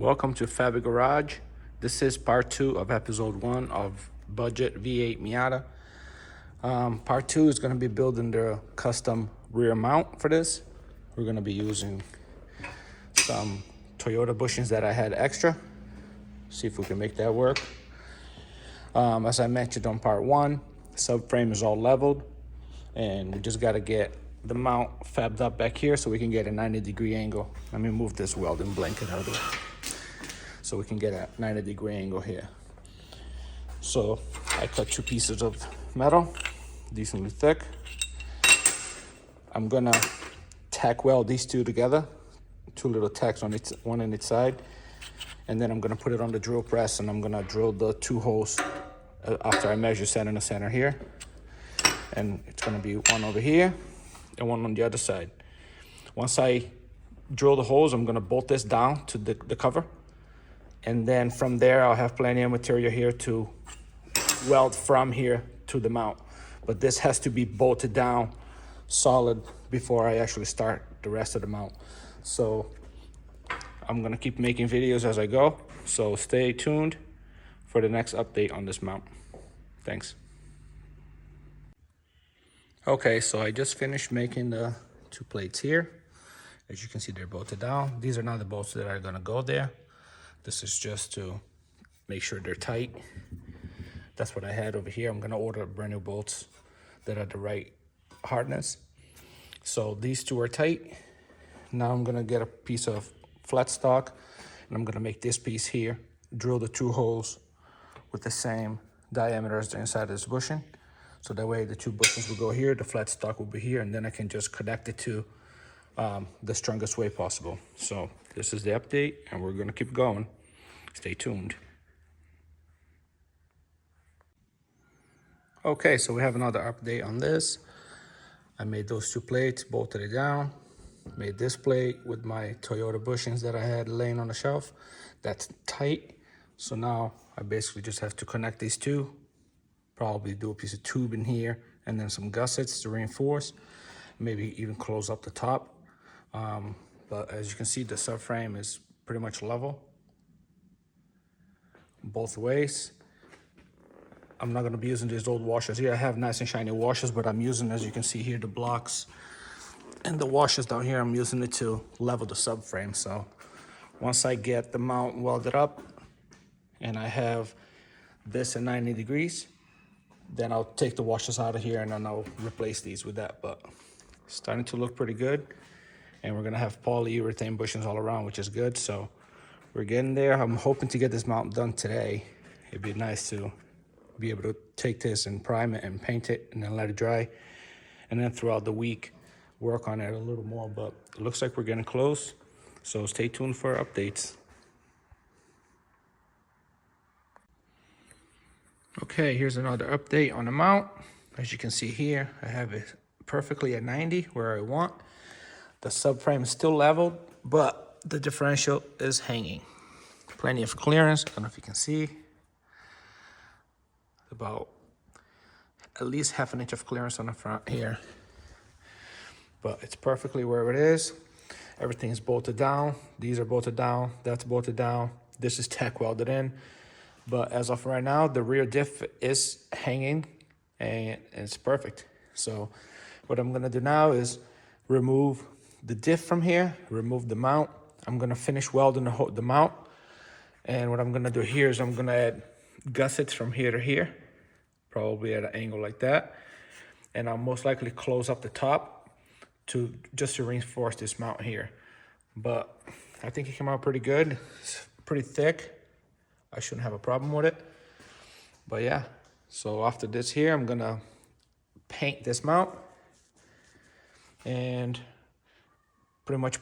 Welcome to Fabricate. This is part 2 of episode 1 of budget V8 Miata. Part 2 is going to be building the custom rear mount for this. We're going to be using some Toyota bushings that I had extra. See if we can make that work. As I mentioned on part 1, the subframe is all leveled, and we just got to get the mount fabbed up back here so we can get a 90-degree angle. Let me move this welding blanket out of the way so we can get a 90-degree angle here. So I cut 2 pieces of metal, decently thick. I'm gonna tack weld these 2 together, 2 little tacks on each, one on each side, and then I'm gonna put it on the drill press, and I'm gonna drill the 2 holes after I measure center to center here. And it's gonna be one over here and one on the other side. Once I drill the holes, I'm gonna bolt this down to the cover. And then from there, I'll have plenty of material here to weld from here to the mount. But this has to be bolted down solid before I actually start the rest of the mount. So I'm gonna keep making videos as I go. So stay tuned for the next update on this mount. Thanks. Okay, so I just finished making the 2 plates here. As you can see, they're bolted down. These are not the bolts that are gonna go there. This is just to make sure they're tight. That's what I had over here. I'm gonna order brand new bolts that are the right hardness. So these 2 are tight. Now I'm gonna get a piece of flat stock, and I'm gonna make this piece here, drill the 2 holes with the same diameter as the inside of this bushing. So that way the 2 bushings will go here, the flat stock will be here, and then I can just connect it to the strongest way possible. So this is the update, and we're gonna keep going. Stay tuned. Okay, so we have another update on this. I made those 2 plates, bolted it down, made this plate with my Toyota bushings that I had laying on the shelf. That's tight. So now I basically just have to connect these 2, probably do a piece of tube in here, and then some gussets to reinforce, maybe even close up the top. But as you can see, the subframe is pretty much level both ways. I'm not gonna be using these old washers here. I have nice and shiny washers, but I'm using, as you can see here, the blocks and the washers down here. I'm using it to level the subframe. So once I get the mount welded up and I have this at 90 degrees, then I'll take the washers out of here and then I'll replace these with that. But it's starting to look pretty good. And we're gonna have polyurethane bushings all around, which is good. So we're getting there. I'm hoping to get this mount done today. It'd be nice to be able to take this and prime it and paint it and then let it dry. And then throughout the week, work on it a little more, but it looks like we're getting close. So stay tuned for updates. Okay, here's another update on the mount. As you can see here, I have it perfectly at 90 where I want. The subframe is still leveled, but the differential is hanging. Plenty of clearance. I don't know if you can see. About at least half an inch of clearance on the front here. But it's perfectly where it is. Everything is bolted down. These are bolted down. That's bolted down. This is tack welded in. But as of right now, the rear diff is hanging and it's perfect. So what I'm gonna do now is remove the diff from here, remove the mount. I'm gonna finish welding the mount. And what I'm gonna do here is I'm gonna add gussets from here to here, probably at an angle like that. And I'll most likely close up the top just to reinforce this mount here. But I think it came out pretty good. It's pretty thick. I shouldn't have a problem with it. But yeah, so after this here, I'm gonna paint this mount and pretty much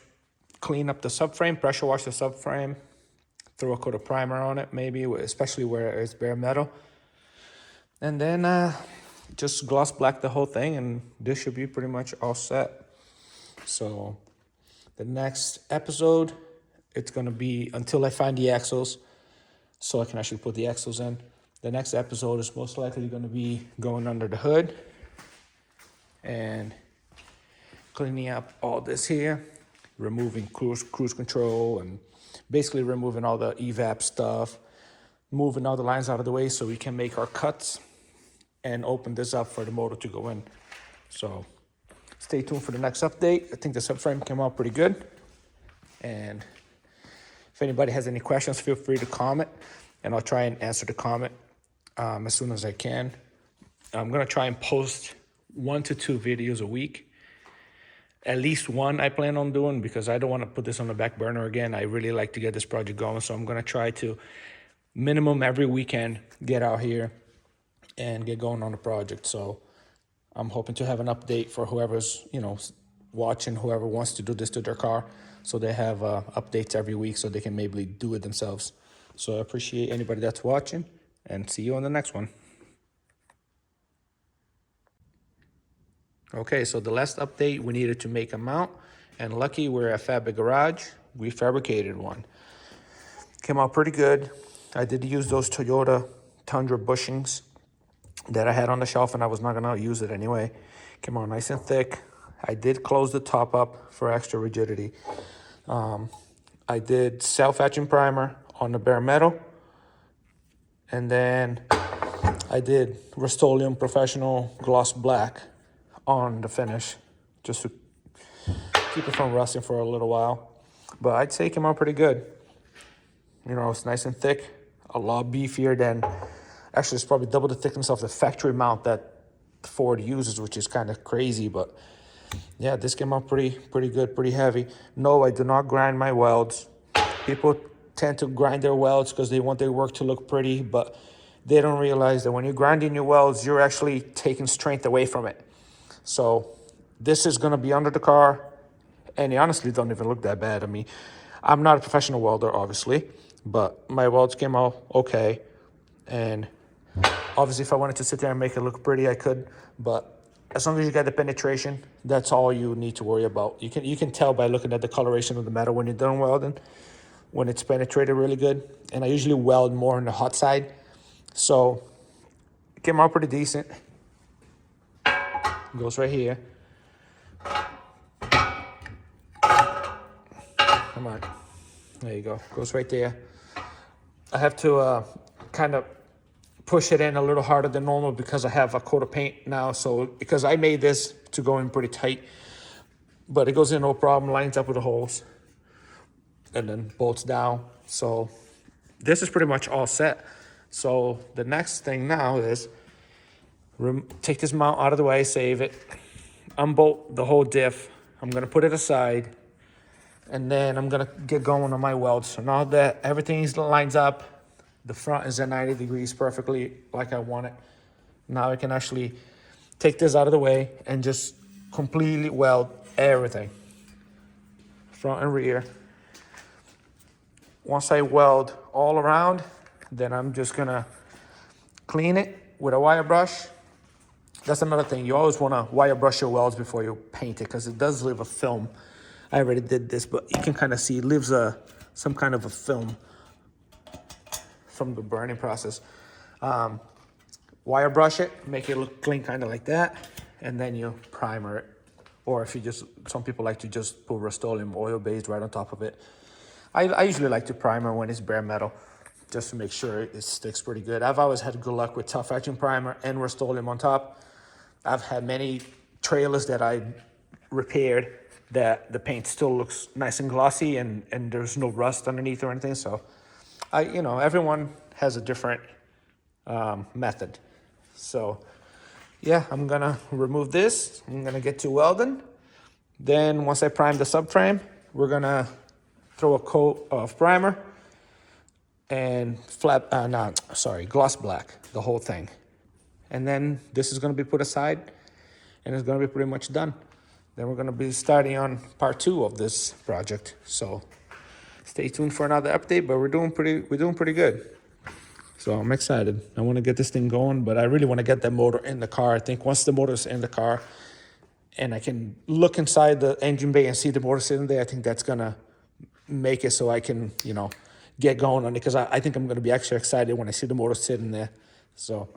clean up the subframe, pressure wash the subframe, throw a coat of primer on it maybe, especially where it's bare metal. And then just gloss black the whole thing, and this should be pretty much all set. So the next episode, it's gonna be until I find the axles so I can actually put the axles in. The next episode is most likely gonna be going under the hood and cleaning up all this here, removing cruise control and basically removing all the evap stuff, moving all the lines out of the way so we can make our cuts and open this up for the motor to go in. So stay tuned for the next update. I think the subframe came out pretty good. And if anybody has any questions, feel free to comment, and I'll try and answer the comment as soon as I can. I'm gonna try and post 1 to 2 videos a week. At least one I plan on doing, because I don't want to put this on the back burner again. I really like to get this project going, so I'm gonna try to minimum every weekend get out here and get going on the project. So I'm hoping to have an update for whoever's, you know, watching, whoever wants to do this to their car, so they have updates every week so they can maybe do it themselves. So I appreciate anybody that's watching, and see you on the next one. Okay, so the last update, we needed to make a mount, and lucky we're at fabricate. We fabricated one. Came out pretty good. I did use those Toyota Tundra bushings that I had on the shelf, and I was not gonna use it anyway. Came out nice and thick. I did close the top up for extra rigidity. I did Self-Etching Primer on the bare metal, and then I did Rust-Oleum Professional Gloss Black on the finish, just to keep it from rusting for a little while. But I'd say it came out pretty good. You know, it's nice and thick, a lot beefier than, actually it's probably double the thickness of the factory mount that Ford uses, which is kind of crazy. But yeah, this came out pretty good, pretty heavy. No, I do not grind my welds. People tend to grind their welds because they want their work to look pretty, but they don't realize that when you're grinding your welds, you're actually taking strength away from it. So this is gonna be under the car, and they honestly don't even look that bad. I mean, I'm not a professional welder, obviously, but my welds came out okay. And obviously, if I wanted to sit there and make it look pretty, I could. But as long as you got the penetration, that's all you need to worry about. You can tell by looking at the coloration of the metal when you're done welding, when it's penetrated really good. And I usually weld more on the hot side, so it came out pretty decent. Goes right here. Come on. There you go. Goes right there. I have to kind of push it in a little harder than normal because I have a coat of paint now. So because I made this to go in pretty tight, but it goes in no problem, lines up with the holes, and then bolts down. So this is pretty much all set. So the next thing now is take this mount out of the way, save it, unbolt the whole diff. I'm gonna put it aside, and then I'm gonna get going on my welds. So now that everything lines up, the front is at 90 degrees perfectly like I want it. Now I can actually take this out of the way and just completely weld everything, front and rear. Once I weld all around, then I'm just gonna clean it with a wire brush. That's another thing. You always want to wire brush your welds before you paint it, because it does leave a film. I already did this, but you can kind of see it leaves some kind of a film from the burning process. Wire brush it, make it look clean, kind of like that, and then you primer it. Or if you just, some people like to just put Rust-Oleum oil-based right on top of it. I usually like to primer when it's bare metal, just to make sure it sticks pretty good. I've always had good luck with Self-Etching Primer and Rust-Oleum on top. I've had many trailers that I repaired that the paint still looks nice and glossy, and there's no rust underneath or anything. So everyone has a different method. So yeah, I'm gonna remove this. I'm gonna get to welding. Then once I prime the subframe, we're gonna throw a coat of primer and gloss black, the whole thing. And then this is gonna be put aside, and it's gonna be pretty much done. Then we're gonna be starting on part 2 of this project. So stay tuned for another update, but we're doing pretty good. So I'm excited. I wanna get this thing going, but I really wanna get that motor in the car. I think once the motor's in the car and I can look inside the engine bay and see the motor sitting there, I think that's gonna make it so I can, get going on it, because I think I'm gonna be extra excited when I see the motor sitting there. So,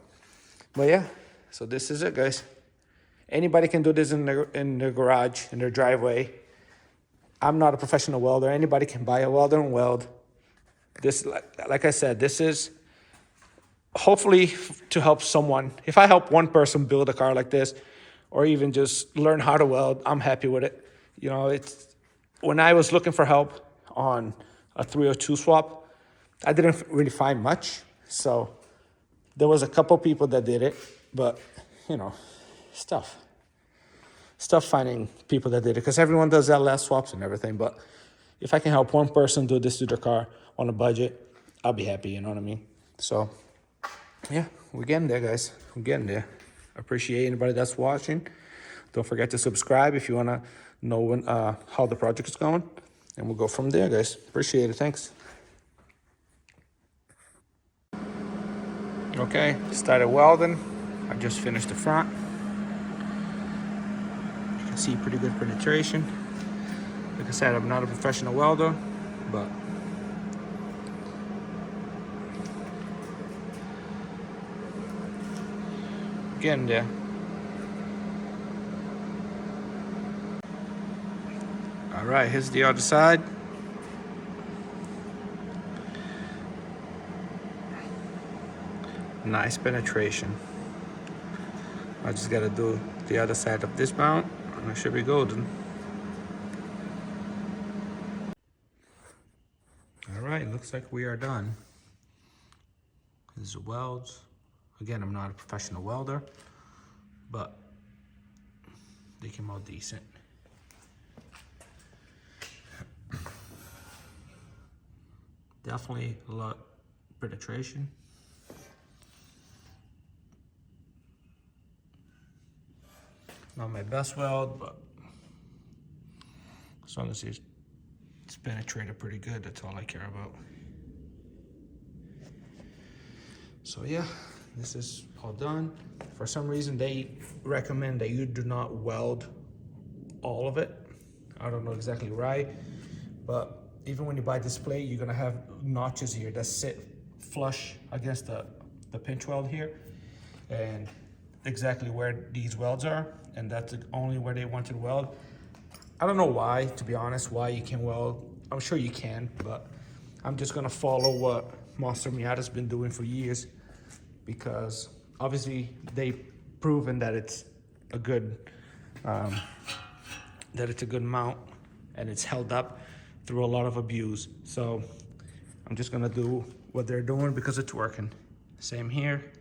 but yeah, so this is it, guys. Anybody can do this in their garage, in their driveway. I'm not a professional welder. Anybody can buy a welder and weld. This, like I said, this is hopefully to help someone. If I help one person build a car like this, or even just learn how to weld, I'm happy with it. You know, it's when I was looking for help on a 302 swap, I didn't really find much. So there was a couple people that did it, but you know, it's tough finding people that did it because everyone does LS swaps and everything. But if I can help one person do this to their car on a budget, I'll be happy, you know what I mean? So yeah, we're getting there, guys. We're getting there. Appreciate anybody that's watching. Don't forget to subscribe if you want to know when, how the project is going. And we'll go from there, guys. Appreciate it. Thanks. Okay, started welding. I just finished the front. You can see pretty good penetration. Like I said, I'm not a professional welder, but getting there. All right, here's the other side. Nice penetration. I just gotta do the other side of this mount and I should be golden. All right, looks like we are done. This is the welds. Again, I'm not a professional welder, but they came out decent. Definitely a lot of penetration. Not my best weld, but as long as it's penetrated pretty good, that's all I care about. So yeah, this is all done. For some reason, they recommend that you do not weld all of it. I don't know exactly why, but even when you buy this plate, you're gonna have notches here that sit flush against the pinch weld here, and exactly where these welds are, and that's only where they want to weld. I don't know why, to be honest, why you can weld. I'm sure you can, but I'm just gonna follow what Monster Miata's been doing for years, because obviously they've proven that it's a good mount and it's held up through a lot of abuse. So I'm just gonna do what they're doing because it's working. Same here.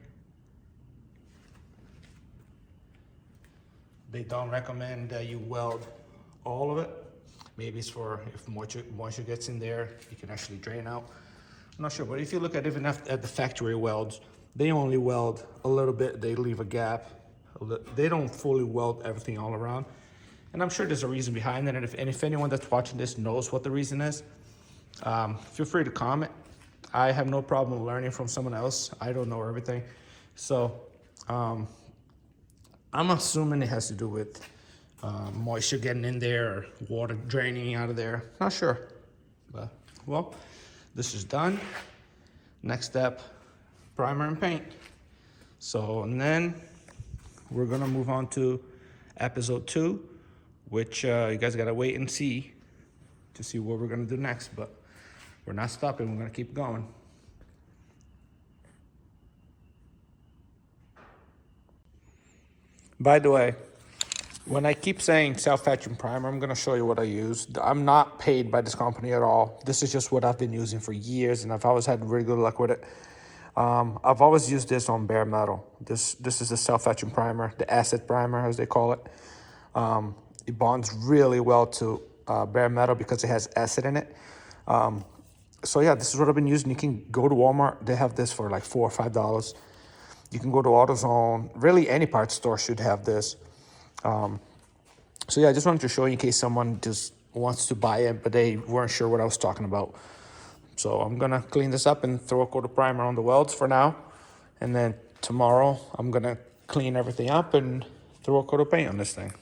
They don't recommend that you weld all of it. Maybe it's for if moisture gets in there, you can actually drain out. I'm not sure, but if you look at even at the factory welds, they only weld a little bit, they leave a gap. They don't fully weld everything all around. And I'm sure there's a reason behind it. And if anyone that's watching this knows what the reason is, feel free to comment. I have no problem learning from someone else. I don't know everything. So I'm assuming it has to do with moisture getting in there or water draining out of there. Not sure, but well, this is done. Next step, primer and paint. So, and then we're gonna move on to episode 2, which you guys gotta wait and see to see what we're gonna do next, but we're not stopping, we're gonna keep going. By the way, when I keep saying Self-Etching Primer, I'm gonna show you what I use. I'm not paid by this company at all. This is just what I've been using for years, and I've always had really good luck with it. I've always used this on bare metal. This is the Self-Etching Primer, the acid primer as they call it. It bonds really well to bare metal because it has acid in it. So yeah, this is what I've been using. You can go to Walmart. They have this for like $4 or $5. You can go to AutoZone. Really, any parts store should have this. So yeah, I just wanted to show you in case someone just wants to buy it, but they weren't sure what I was talking about. So I'm gonna clean this up and throw a coat of primer on the welds for now. And then tomorrow, I'm gonna clean everything up and throw a coat of paint on this thing.